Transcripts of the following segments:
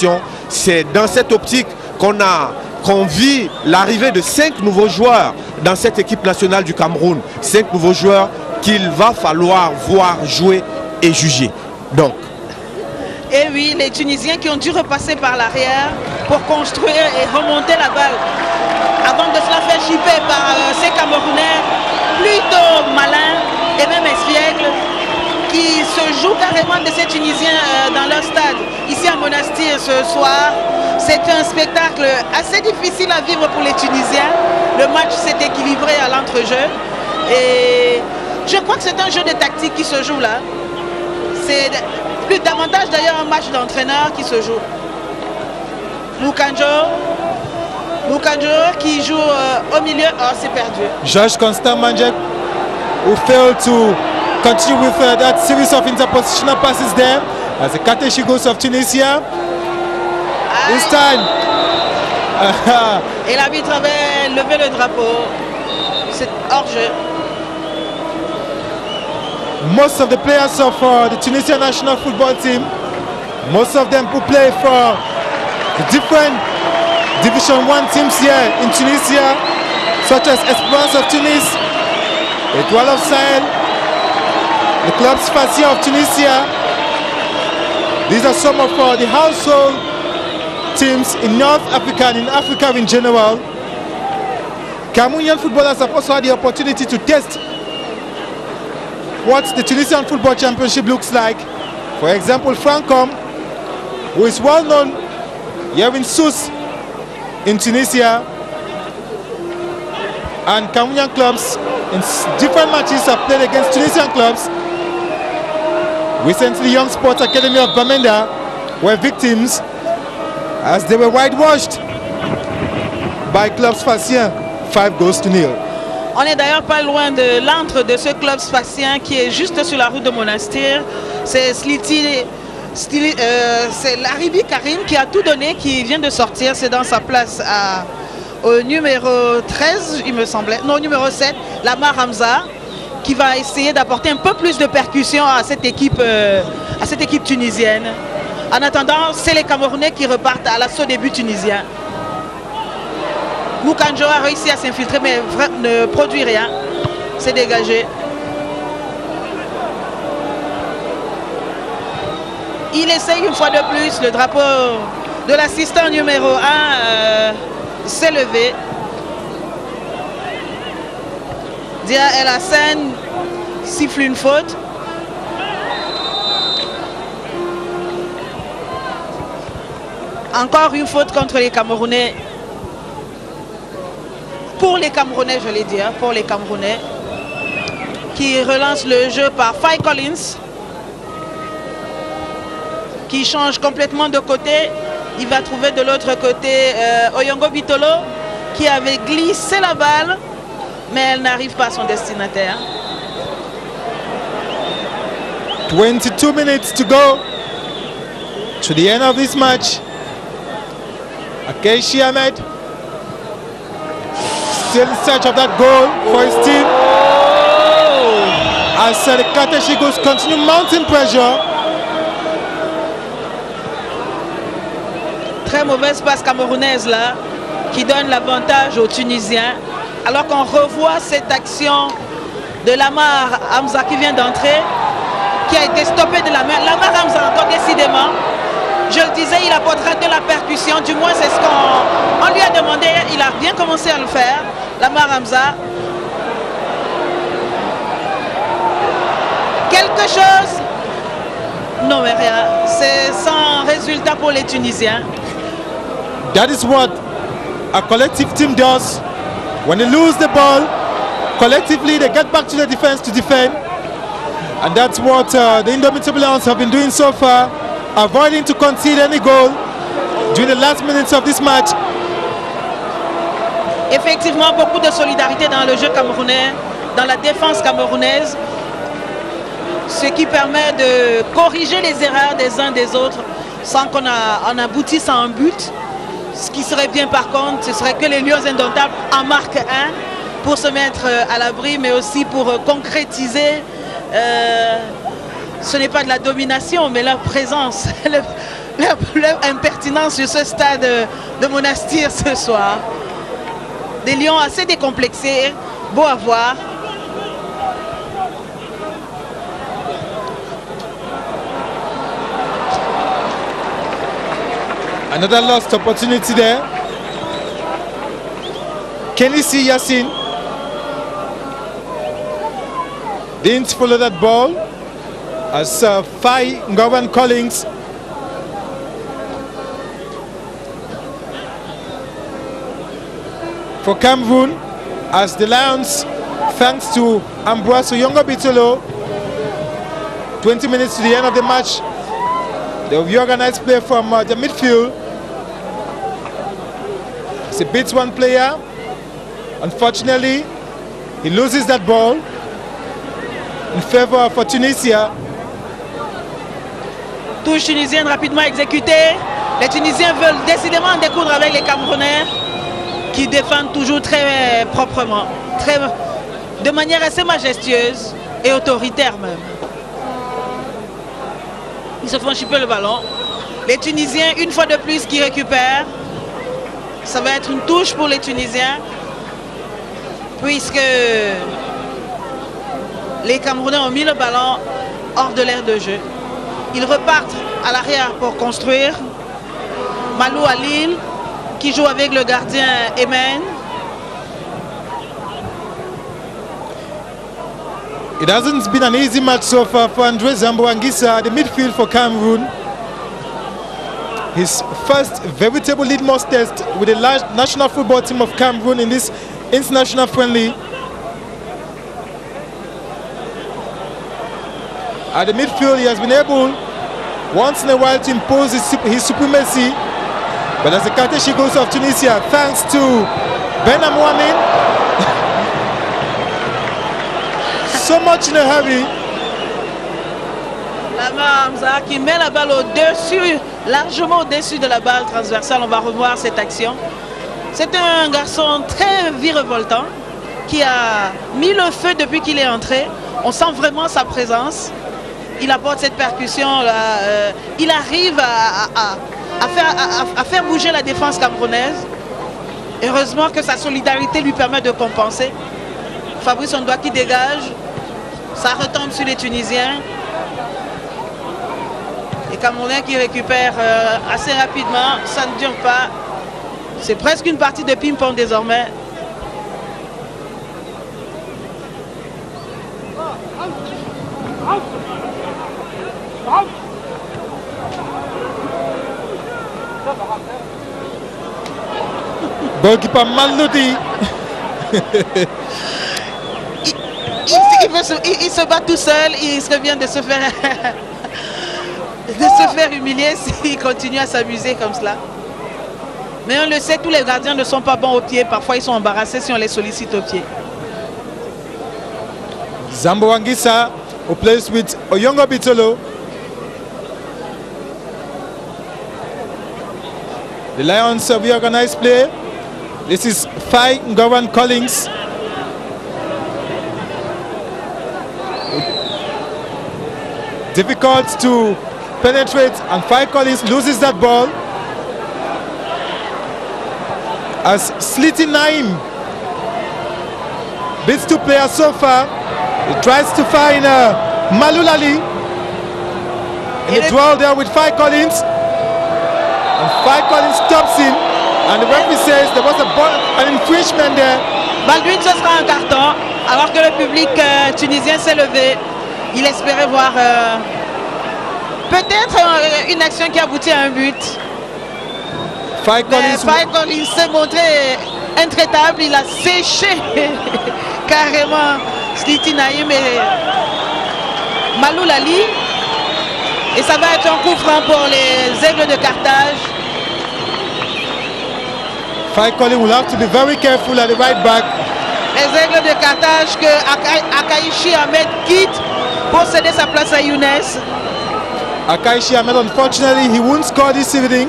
qualification. C'est dans cette optique qu'on vit l'arrivée de 5 nouveaux joueurs dans cette équipe nationale du Cameroun. 5 nouveaux joueurs qu'il va falloir voir jouer et juger. Donc. Et oui, les Tunisiens qui ont dû repasser par l'arrière pour construire et remonter la balle. Avant de se la faire chipper par ces Camerounais plutôt malins et même espiègles qui se jouent carrément de ces Tunisiens dans leur stade. Ici à Monastir ce soir, c'est un spectacle assez difficile à vivre pour les Tunisiens. Le match s'est équilibré à l'entrejeu et je crois que c'est un jeu de tactique qui se joue là. C'est plus davantage d'ailleurs un match d'entraîneur qui se joue. Mukanjo qui joue au milieu. Oh, c'est perdu. George Constant Manjek who failed to continue with that series of interpositional passes there as the Kateshigos of Tunisia. This time. Et l'arbitre avait levé le drapeau. C'est hors jeu. Most of the players of the Tunisian national football team, most of them who play for the different Division 1 teams here in Tunisia, such as Esperance of Tunis, Etoile of Sahel, the Club Sfaxien of Tunisia. These are some of the household teams in North Africa and in Africa in general. Cameroonian footballers have also had the opportunity to test what the Tunisian Football Championship looks like. For example, Frankom, who is well known here in Sousse in Tunisia, and Cameroonian clubs in different matches have played against Tunisian clubs. Recently, Young Sports Academy of Bamenda were victims as they were whitewashed by Club Sfaxien, 5-0. On n'est d'ailleurs pas loin de l'antre de ce club sfaxien qui est juste sur la route de Monastir. C'est c'est Laribi Karim qui a tout donné, qui vient de sortir. C'est dans sa place au numéro 13, il me semblait. Non, numéro 7, Lamar Hamza, qui va essayer d'apporter un peu plus de percussion à cette équipe tunisienne. En attendant, c'est les Camerounais qui repartent à l'assaut des buts tunisiens. Mukanjo a réussi à s'infiltrer mais ne produit rien. C'est dégagé. Il essaye une fois de plus. Le drapeau de l'assistant numéro 1 s'est levé. Dia El Hassan siffle une faute. Encore une faute contre les Camerounais. Pour les Camerounais, je l'ai dit, hein, pour les Camerounais, qui relancent le jeu par Faye Collins, qui change complètement de côté. Il va trouver de l'autre côté Oyongo Bitolo, qui avait glissé la balle, mais elle n'arrive pas à son destinataire. 22 minutes to go to the end of this match. Akeshi Ahmed still in search of that goal for his team. As the Kateshigos continue mounting pressure. Très mauvaise passe camerounaise là, qui donne l'avantage aux Tunisiens. Alors qu'on revoit cette action de Lamar Hamza qui vient d'entrer, qui a été stoppé de la main. Lamar Hamza encore décidément. Je le disais, il apportera de la percussion, du moins c'est ce qu'on lui a demandé, il a bien commencé à le faire, Lamar Hamza. Quelque chose? Non mais rien, c'est sans résultat pour les Tunisiens. That is what a collective team does. When they lose the ball, collectively they get back to the defense to defend. And that's what the Indomitable Lions have been doing so far. Avoiding to concede any goal during the last minutes of this match. Effectivement, beaucoup de solidarité dans le jeu camerounais, dans la défense camerounaise, ce qui permet de corriger les erreurs des uns des autres sans qu'on aboutisse à un but. Ce qui serait bien par contre, ce serait que les Lions indomptables en marquent un pour se mettre à l'abri, mais aussi pour concrétiser. Ce n'est pas de la domination, mais leur présence, impertinent sur ce stade de Monastir ce soir. Des Lions assez décomplexés, beau à voir. Another lost opportunity there. Kenisi Yassin didn't follow that ball as Fai Ngovan Collins for Cameroon, as the Lions, thanks to Ambroise Oyongo Bitolo, 20 minutes to the end of the match, the reorganized play from the midfield. He beats one player. Unfortunately, he loses that ball in favor for Tunisia. Touche tunisienne rapidement exécutée. Les Tunisiens veulent décidément en découdre avec les Camerounais qui défendent toujours très proprement, de manière assez majestueuse et autoritaire même. Ils se font chipper le ballon. Les Tunisiens, une fois de plus, qui récupèrent. Ça va être une touche pour les Tunisiens, puisque les Camerounais ont mis le ballon hors de l'aire de jeu. Ils repartent à l'arrière pour construire. Malou Alil qui joue avec le gardien Emen. It hasn't been an easy match so far for Andre Zamboangisa at the midfield for Cameroon. His first veritable litmus test with the national football team of Cameroon in this international friendly. At the midfield, he has been able once in a while to impose his supremacy. But as the Kateshi goes of Tunisia, thanks to Ben Amouamin, so much in a hurry. Lama Hamza qui met la balle au-dessus, largement au-dessus de la balle transversale. On va revoir cette action. C'est un garçon très virevoltant qui a mis le feu depuis qu'il est entré. On sent vraiment sa présence. Il apporte cette percussion là. Il arrive à faire bouger la défense camerounaise. Heureusement que sa solidarité lui permet de compenser. Fabrice Ondoa qui dégage. Ça retombe sur les Tunisiens. Les Camerounais qui récupèrent assez rapidement. Ça ne dure pas. C'est presque une partie de ping-pong désormais. Goalkeeper Malodi. Il se bat tout seul, il se vient de se faire humilier s'il continue à s'amuser comme cela. Mais on le sait, tous les gardiens ne sont pas bons au pied. Parfois ils sont embarrassés si on les sollicite au pied. Zamboangisa, who plays with Oyongo Bitolo. The Lions have reorganized play. This is Fai Ngovan Collins. Difficult to penetrate, and Fai Collins loses that ball. As Sliti Naim beats two players so far. He tries to find Malulali in the duel there with Fai Collins. And Fai Collins stops him. And the referee says there was an infringement there. Baldwin, ce sera un carton, alors que le public tunisien s'est levé. Il espérait voir peut-être une action qui aboutit à un but. Fai Collins s'est montré intraitable. Il a séché carrément Sliti Naïm et Malou Lali. Et ça va être un coup franc pour les Aigles de Carthage. Fai Collins will have to be very careful at the right back. Les Aigles de Carthage que Akaishi Ahmed quitte pour céder sa place à Younes. Akaishi Ahmed, unfortunately, he won't score this evening.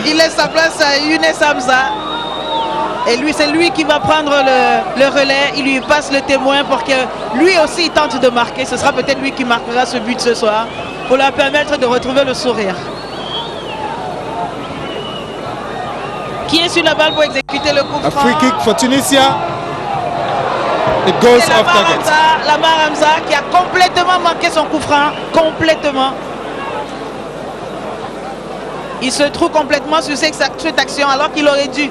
Il laisse sa place à Younes Hamza. Et lui, c'est lui qui va prendre le relais. Il lui passe le témoin pour que lui aussi il tente de marquer. Ce sera peut-être lui qui marquera ce but ce soir pour leur permettre de retrouver le sourire. qui est sur la balle pour exécuter le coup A franc. free kick for Tunisia. It goes C'est off target. Lamar Hamza qui a complètement manqué son coup franc. Complètement. Il se trouve complètement sur cette action alors qu'il aurait dû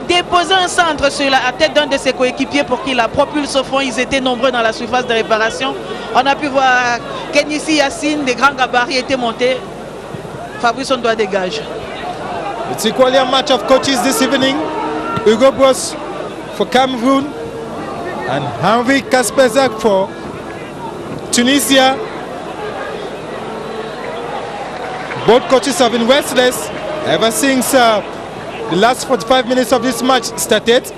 déposer un centre sur la tête d'un de ses coéquipiers pour qu'il la propulse au fond. Ils étaient nombreux dans la surface de réparation. On a pu voir Kenissi Yassine, des grands gabarits étaient montés. Fabrice on doit dégage. It's equally a match of coaches this evening. Hugo Broos for Cameroon and Henry Kasperzak for Tunisia. Both coaches have been restless ever since the last 45 minutes of this match started,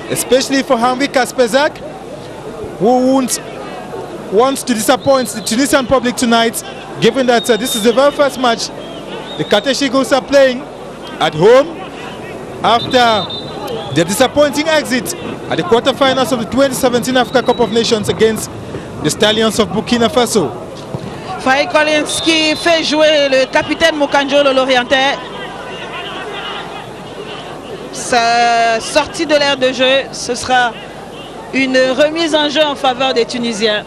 especially for Henry Kasperzak, who wants to disappoint the Tunisian public tonight, given that this is the very first match the Katesh Eagles are playing at home after their disappointing exit at the quarterfinals of the 2017 Africa Cup of Nations against the Stallions of Burkina Faso. Faye Collins qui fait jouer le capitaine Moukandjo, le Lorientais. Sa sortie de l'aire de jeu, ce sera une remise en jeu en faveur des Tunisiens.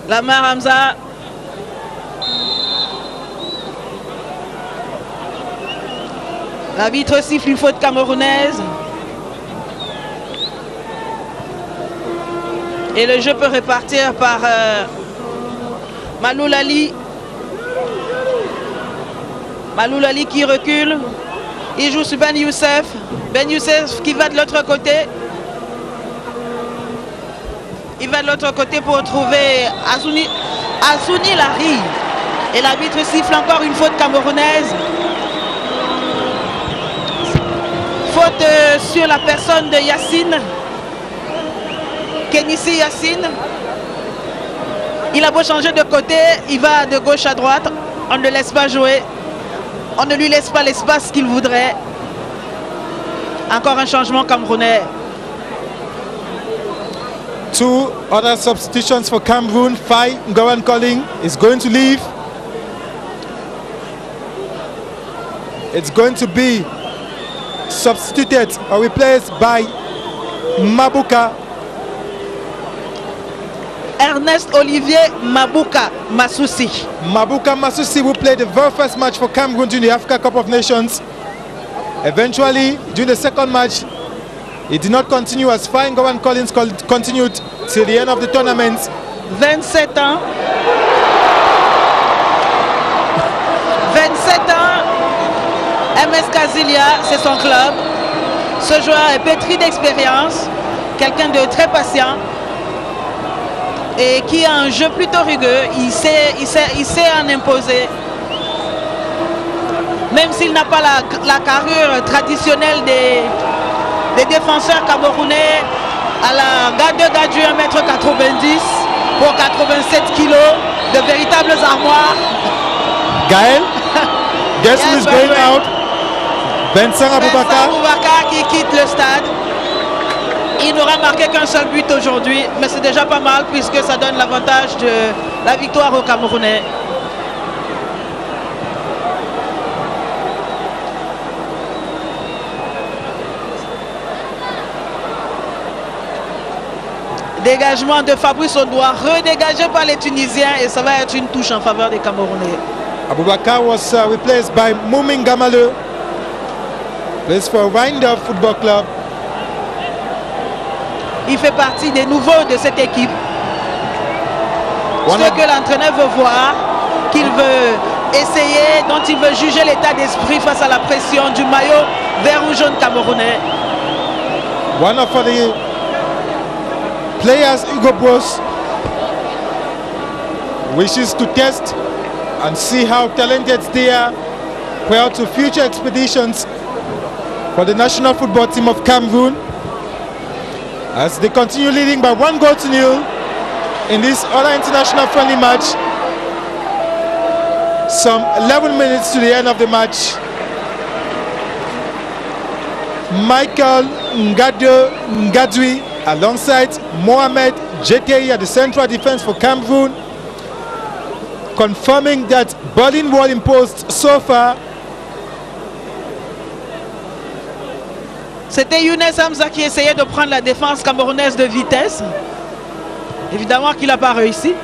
Lamar Hamza. L'arbitre siffle une faute camerounaise. Et le jeu peut repartir par Maloulali. Maloulali qui recule. Il joue sur Ben Youssef. Ben Youssef qui va de l'autre côté. Il va de l'autre côté pour trouver Azouni Larry. Et l'arbitre siffle encore une faute camerounaise. Faute sur la personne de Yassine. Kenissi Yassine. Il a beau changer de côté, il va de gauche à droite. On ne laisse pas jouer. On ne lui laisse pas l'espace qu'il voudrait. Encore un changement camerounais. Two other substitutions for Cameroon. Faye Ngowan Calling is going to leave. It's going to be substituted or replaced by Mabuka. Ernest Olivier Mabuka Masusi. Mabuka Masusi will play the very first match for Cameroon during the Africa Cup of Nations. Eventually, during the second match, he did not continue as Faye Ngowan Collins continued till the end of the tournament. 27 ans. 27 ans. MS Kazilia, c'est son club. Ce joueur est pétri d'expérience. Quelqu'un de très patient. Et qui a un jeu plutôt rugueux. Il sait en imposer. Même s'il n'a pas la carrure traditionnelle des défenseurs camerounais, à la garde de Gadju 1m90 pour 87 kg, de véritables armoires. Gaël, guess who is going out? Vincent Aboubakar. Aboubakar qui quitte le stade. Il n'aura marqué qu'un seul but aujourd'hui, mais c'est déjà pas mal puisque ça donne l'avantage de la victoire aux Camerounais. Dégagement de Fabrice Ondoa, redégagé par les Tunisiens et ça va être une touche en faveur des Camerounais. Aboubakar was replaced by Moumin Gamale, plays for Winder Football Club. Il fait partie des nouveaux de cette équipe. Ce que l'entraîneur veut voir, qu'il veut essayer, dont il veut juger l'état d'esprit face à la pression du maillot vert ou jaune camerounais. One of the players, Hugo Broos, wishes to test and see how talented they are prior to future expeditions for the national football team of Cameroon, as they continue leading by 1-0 in this other international friendly match. Some 11 minutes to the end of the match. Michael Ngadwi alongside Mohamed Jekei at the central defense for Cameroon. confirming that Berlin Wall imposed so far. C'était Younes Hamza qui essayait de prendre la défense camerounaise de vitesse. Évidemment qu'il n'a pas réussi.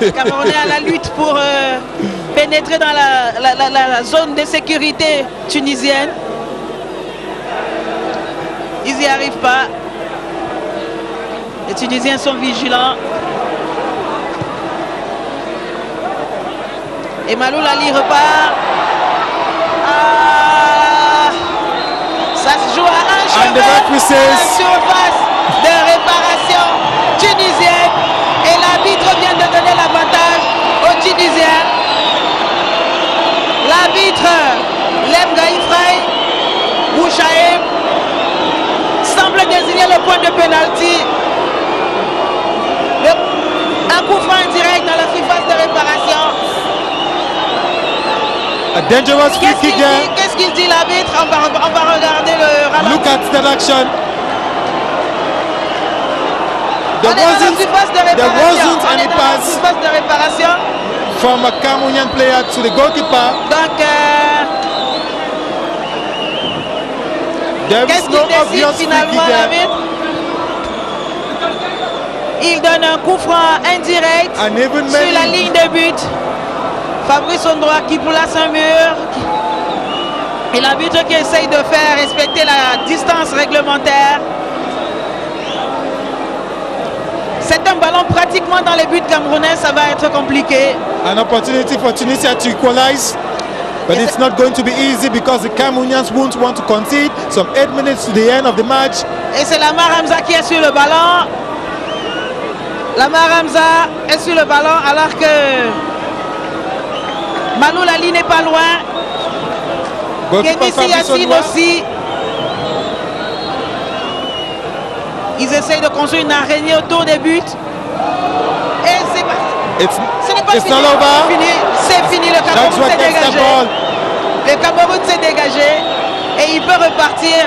Les Camerounais à la lutte pour pénétrer dans la zone de sécurité tunisienne. Ils n'y arrivent pas. Les Tunisiens sont vigilants. Et Malou Lali repart. Ah, ça se joue à un chemin. La surface de réparation tunisienne. Et l'arbitre vient de donner l'avantage aux Tunisiens. L'arbitre Lem Gaïfraï Bouchaïm semble désigner le point de pénalty. Un coup franc indirect dans la surface de réparation. A dangerous free kick there. Qu'est-ce qu'il dit l'arbitre? On va regarder le ralenti. Look at that action. There wasn't any pass de réparation from a Cameroonian player to the goalkeeper. Donc, qu'est-ce qu'il décide finalement l'arbitre? Il donne un coup franc indirect sur la ligne de but. Fabrice Ondroa qui place un mur. Et l'arbitre qui essaye de faire respecter la distance réglementaire. C'est un ballon pratiquement dans les buts camerounais, ça va être compliqué. An opportunity for Tunisia to equalize, but it's not going to be easy because the Cameroonians won't want to concede. Some 8 minutes to the end of the match. Et c'est Lamar Hamza qui est sur le ballon. Lamar Hamza est sur le ballon alors que Malou Lali n'est pas loin. Kémissi Yassine aussi. Ils essayent de construire une araignée autour des buts. Et c'est pas. Ce n'est pas fini. C'est fini. Le Cameroun s'est dégagé. Le Cameroun s'est dégagé. Et il peut repartir.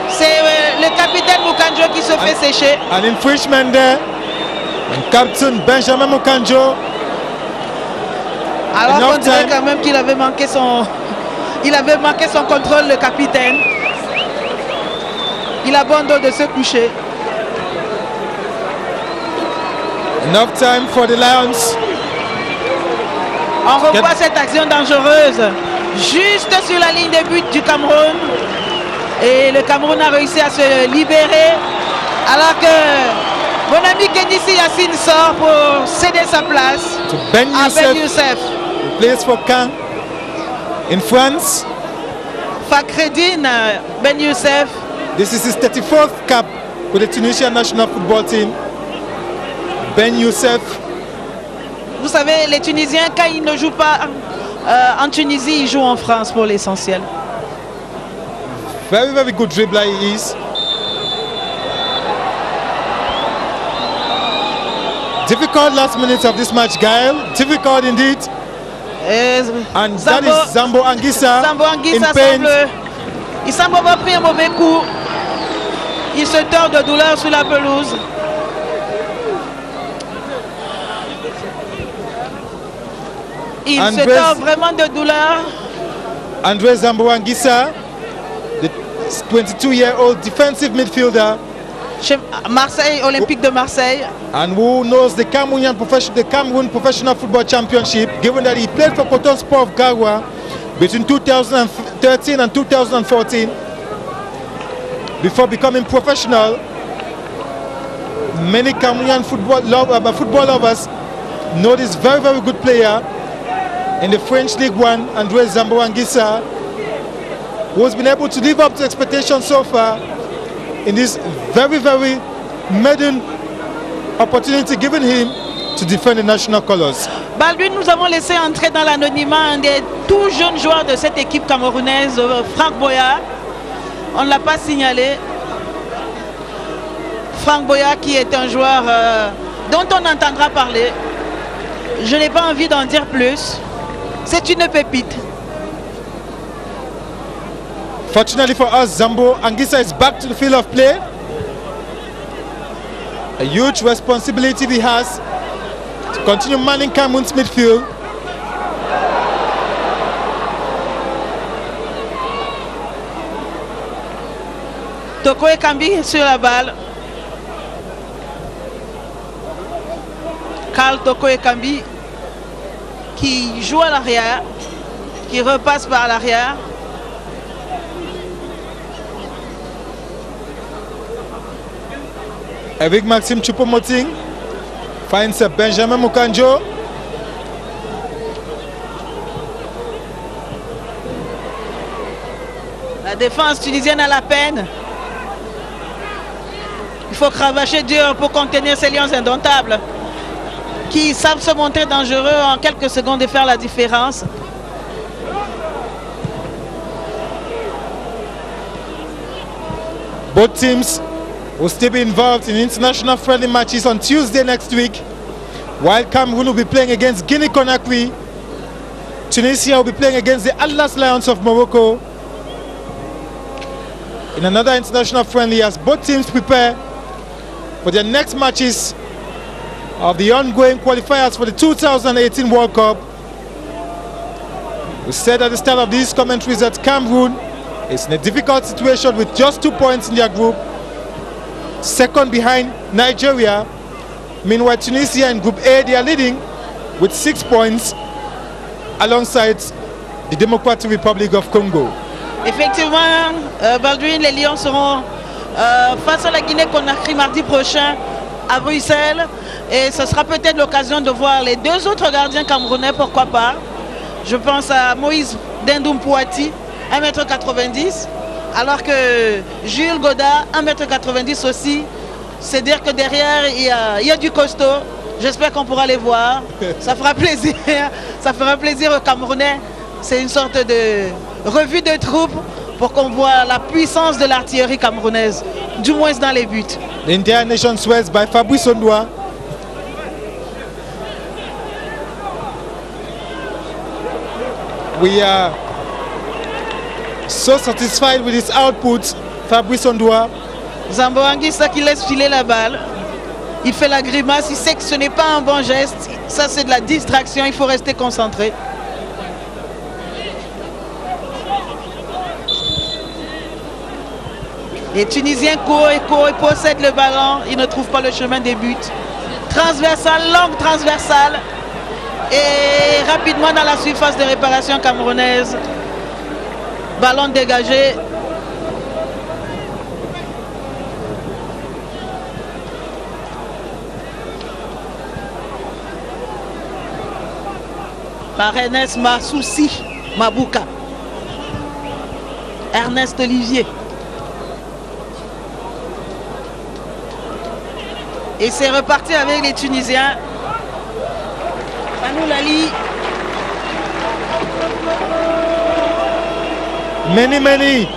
C'est le capitaine Mukanjo qui se fait sécher. An infringement there. And Captain Benjamin Mukanjo. Alors qu'on dirait quand même qu'il avait manqué son. Il avait manqué son contrôle, le capitaine. Il abandonne de se coucher. Enough time for the Lions. On revoit cette action dangereuse juste sur la ligne de but du Cameroun. Et le Cameroun a réussi à se libérer. Alors que mon ami Kénissi Yassine sort pour céder sa place à Ben Youssef. He plays for Caen in France. Fakhreddine Ben Youssef. This is his 34th cap with the Tunisian national football team. Ben Youssef. Vous savez, les Tunisiens, quand ils ne jouent pas en Tunisie, ils jouent en France pour l'essentiel. Very, very good dribbler he is. Difficult last minutes of this match, Gaël. Difficult indeed. And that is Zambo Anguissa. Zambo Anguissa semble avoir pris un mauvais coup. Il se tord de douleur sur la pelouse. Il se tord vraiment de douleur. André Zambo Anguissa, the 22-year-old defensive midfielder. Chez Marseille, Olympique de Marseille. And who knows the Cameroon Professional Football Championship, given that he played for Coton Sport of Garoua between 2013 and 2014. Before becoming professional, many Cameroonian football lovers know this very, very good player in the French League One, André Zambo Anguissa, who has been able to live up to expectations so far in this very, very maiden opportunity given him to defend the national colors. Lui, nous avons laissé entrer dans l'anonymat un des tout jeunes joueurs de cette équipe camerounaise, Franck Boya. On ne l'a pas signalé. Franck Boya qui est un joueur dont on entendra parler. Je n'ai pas envie d'en dire plus. C'est une pépite. Fortunately for us, Zambo Anguissa is back to the field of play. A huge responsibility he has to continue manning Cameroon's midfield. Toko Ekambi sur la balle. Karl Toko Ekambi qui joue à l'arrière, qui repasse par l'arrière. Avec Maxime Choupo-Moting finds Benjamin Mukanjo. La défense tunisienne a la peine. Il faut cravacher dur pour contenir ces lions indomptables qui savent se montrer dangereux en quelques secondes et faire la différence. Both teams will still be involved in international friendly matches on Tuesday next week, while Cameroon will be playing against Guinea-Conakry. Tunisia will be playing against the Atlas Lions of Morocco in another international friendly, as both teams prepare for their next matches of the ongoing qualifiers for the 2018 World Cup. We said at the start of these commentaries that Cameroon is in a difficult situation with just 2 points in their group, second behind Nigeria. Meanwhile, Tunisia in Group A, they are leading with 6 points alongside the Democratic Republic of Congo. Effectivement, Baldwin, les Lions seront face à la Guinée-Conakry mardi prochain à Bruxelles. Et ce sera peut-être l'occasion de voir les deux autres gardiens camerounais, pourquoi pas. Je pense à Moïse Dendoum Pouati, 1m90, alors que Jules Godard, 1m90 aussi. C'est dire que derrière, il y a du costaud. J'espère qu'on pourra les voir. Ça fera plaisir. Ça fera plaisir aux Camerounais. C'est une sorte de revue de troupes pour qu'on voit la puissance de l'artillerie camerounaise, du moins dans les buts. The entire nation swears by Fabrice Ondoa. We are so satisfied with his output, Fabrice Ondoa. Zambo Anguissa qui laisse filer la balle. Il fait la grimace, il sait que ce n'est pas un bon geste. Ça, c'est de la distraction, il faut rester concentré. Les Tunisiens courent et possèdent le ballon. Ils ne trouvent pas le chemin des buts. Transversale, longue transversale. Et rapidement dans la surface de réparation camerounaise. Ballon dégagé. Par Ernest Masoussi Mabouka. Ernest Olivier. Et c'est reparti avec les Tunisiens. Manou Lali. Many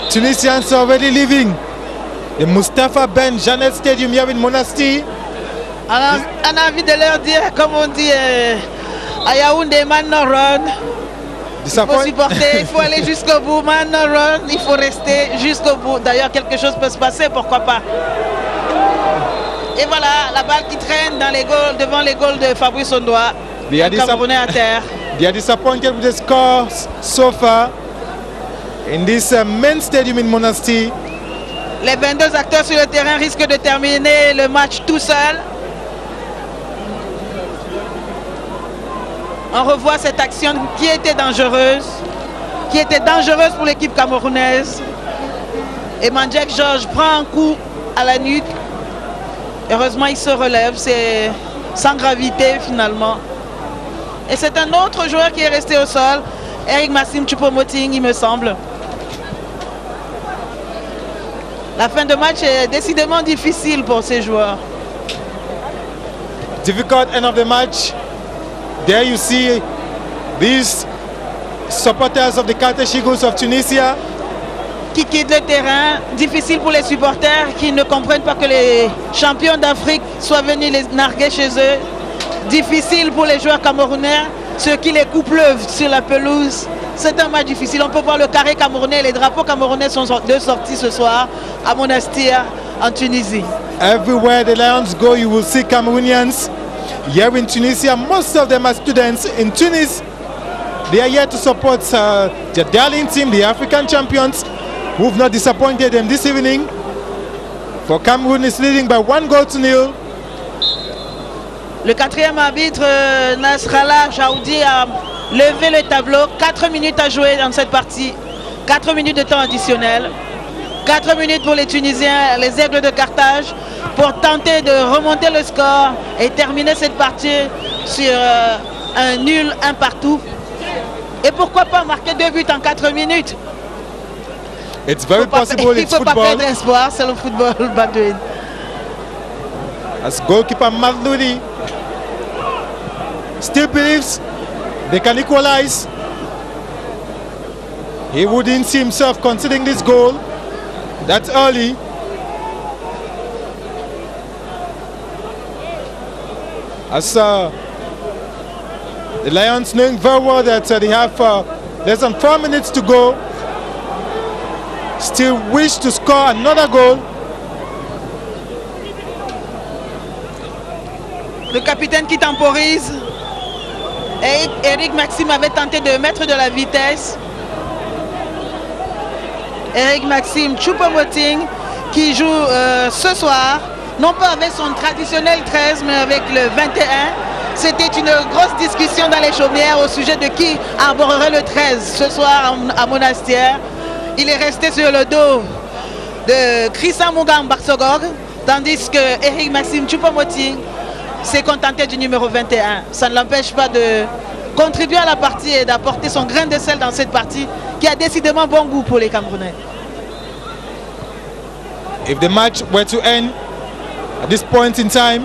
Tunisians are already leaving the Mustafa Ben Janet Stadium here in Monastir. Alors, on a envie de leur dire, comme on dit à Yaoundé, man no run. Il faut supporter, il faut aller jusqu'au bout, man no run, il faut rester jusqu'au bout. D'ailleurs, quelque chose peut se passer, pourquoi pas. Et voilà, la balle qui traîne dans les goals, devant les goals de Fabrice Ondoa. Le Camerounais à terre. They are disappointed with the scores so far in this main stadium in Monastir. Les 22 acteurs sur le terrain risquent de terminer le match tout seul. On revoit cette action qui était dangereuse pour l'équipe camerounaise. Et Mandjek Georges prend un coup à la nuque. Heureusement, il se relève, c'est sans gravité finalement. Et c'est un autre joueur qui est resté au sol, Eric Maxime Choupo-Moting, il me semble. La fin de match est décidément difficile pour ces joueurs. Difficult end of the match. There you see these supporters of the Carthage Eagles of Tunisia qui quittent le terrain. Difficile pour les supporters qui ne comprennent pas que les champions d'Afrique soient venus les narguer chez eux. Difficile pour les joueurs camerounais ce qui les coups pleuvent sur la pelouse. C'est un match difficile. On peut voir le carré camerounais. Les drapeaux camerounais sont de sortie ce soir à Monastir, en Tunisie. Everywhere the Lions go, you will see Cameroonians. Here in Tunisia, most of them are students in Tunis. They are here to support their darling team, the African champions, who have not disappointed them this evening. For Cameroon is leading by 1-0. Le quatrième arbitre, Nasrallah Jaoudi, a levé le tableau. 4 minutes à jouer dans cette partie. 4 minutes de temps additionnel. 4 minutes pour les Tunisiens, les Aigles de Carthage, pour tenter de remonter le score et terminer cette partie sur un nul, un partout. Et pourquoi pas marquer 2 buts en 4 minutes? It's very possible. Il ne It's faut pas football. perdre espoir, c'est le football, Badouin. As goalkeeper Magloudi still believes they can equalize. He wouldn't see himself conceding this goal that early. As the Lions, knowing very well that they have less than 4 minutes to go, still wish to score another goal. Le capitaine qui temporise. Eric Maxime avait tenté de mettre de la vitesse. Eric Maxime Choupo-Moting qui joue ce soir, non pas avec son traditionnel 13, mais avec le 21. C'était une grosse discussion dans les chaumières au sujet de qui arborerait le 13 ce soir à Monastir. Il est resté sur le dos de Christian Mungam Barsogog, tandis que Eric Maxime Choupo-Moting s'est contenté du numéro 21. Ça ne l'empêche pas de contribuer à la partie et d'apporter son grain de sel dans cette partie qui a décidément bon goût pour les Camerounais. If the match were to end at this point in time,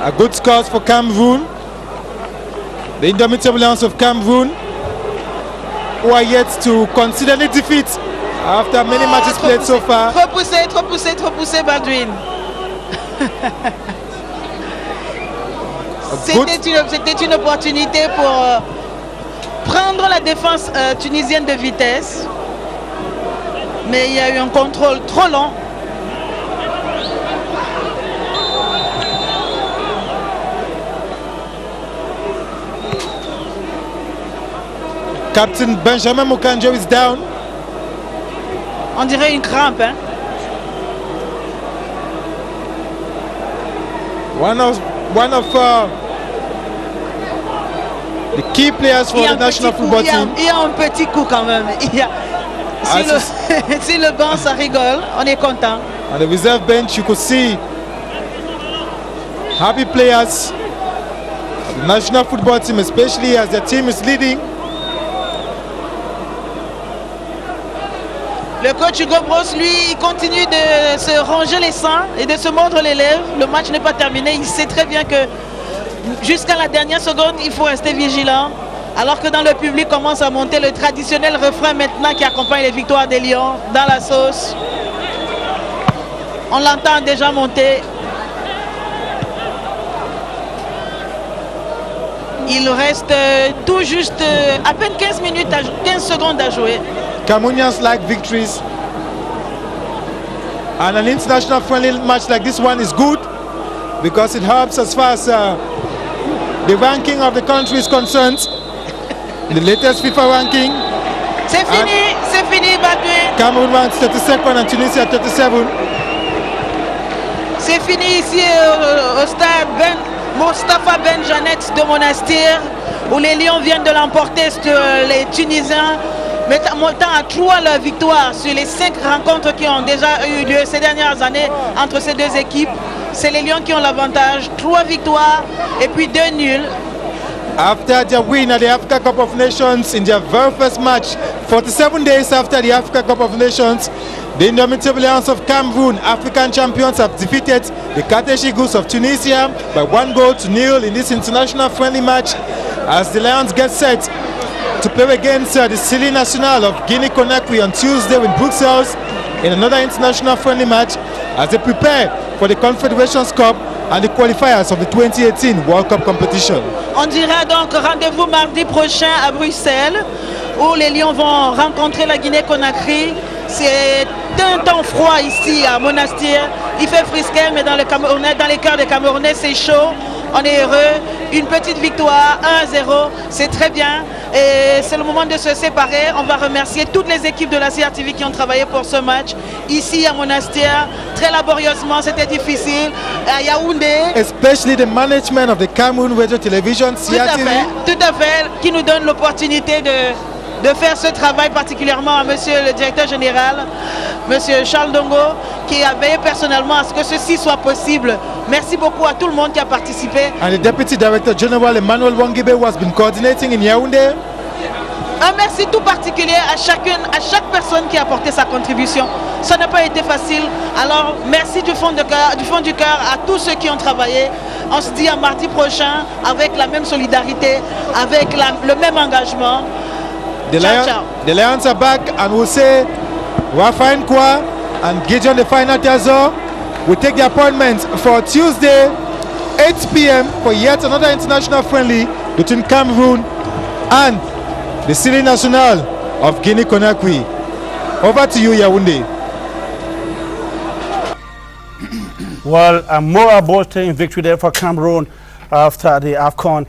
a good score for Cameroon. The indomitable Lions of Cameroon, who are yet to consider the defeat after many matches played so far. Trop poussé, Baldwin. C'était une opportunité pour prendre la défense tunisienne de vitesse. Mais il y a eu un contrôle trop long. Captain Benjamin Mokanjo is down. On dirait une crampe, hein? One of the key players for the national football team. Il y a un petit coup quand même. Si le banc ça rigole, on est content. On the reserve bench, you could see happy players of the national football team, especially as their team is leading. Le coach Hugo Bross, lui, il continue de se ronger les seins et de se mordre les lèvres. Le match n'est pas terminé. Il sait très bien que jusqu'à la dernière seconde, il faut rester vigilant. Alors que dans le public commence à monter le traditionnel refrain maintenant qui accompagne les victoires des Lions dans la sauce. On l'entend déjà monter. Il reste tout juste à peine 15 secondes à jouer. Cameroonians like victories, and an international friendly match like this one is good because it helps as far as the ranking of the country is concerned. The latest FIFA ranking, C'est fini, Badouin. Cameroon ranks 32nd and Tunisia 37. C'est fini ici au stade Mostafa Ben Janet de Monastir, où les Lions viennent de l'emporter sur les Tunisiens, montant à 3 leur victoire sur les 5 rencontres qui ont déjà eu lieu ces dernières années entre ces deux équipes. C'est les Lions qui ont l'avantage, 3 victoires et puis 2 nuls. After their win at the Africa Cup of Nations in their very first match, 47 days after the Africa Cup of Nations, the indomitable Lions of Cameroon, African champions, have defeated the Carthage Eagles of Tunisia by 1-0 in this international friendly match as the Lions get set to play against the Sili National of Guinea-Conakry on Tuesday in Brussels in another international friendly match as they prepare for the Confederations Cup and the qualifiers of the 2018 World Cup competition. On dira donc rendez-vous mardi prochain à Bruxelles, où les Lions vont rencontrer la Guinée-Conakry. C'est un temps froid ici à Monastir. Il fait frisquet, mais dans les cœurs des Camerounais, c'est chaud. On est heureux. Une petite victoire, 1-0, c'est très bien. Et c'est le moment de se séparer. On va remercier toutes les équipes de la CRTV qui ont travaillé pour ce match. Ici à Monastir, très laborieusement, c'était difficile. À Yaoundé. Especially the management of the Cameroon Radio Television, CRTV. Tout à fait, qui nous donne l'opportunité de faire ce travail, particulièrement à monsieur le directeur général, monsieur Charles Dongo, qui a veillé personnellement à ce que ceci soit possible. Merci beaucoup à tout le monde qui a participé. And the Deputy Director General Emmanuel Wangibe who has been coordinating in Yaoundé. Un merci tout particulier à chaque personne qui a apporté sa contribution. Ça n'a pas été facile. Alors merci du fond du cœur à tous ceux qui ont travaillé. On se dit à mardi prochain avec la même solidarité, avec le même engagement. The Lions are back, and we'll say Rafa Nkwa and Gideon the final Tezo will take the appointment for Tuesday 8 p.m. for yet another international friendly between Cameroon and the Cili National of Guinea-Conakry. Over to you, Yaoundé. Well, a more boasting victory there for Cameroon after the AFCON.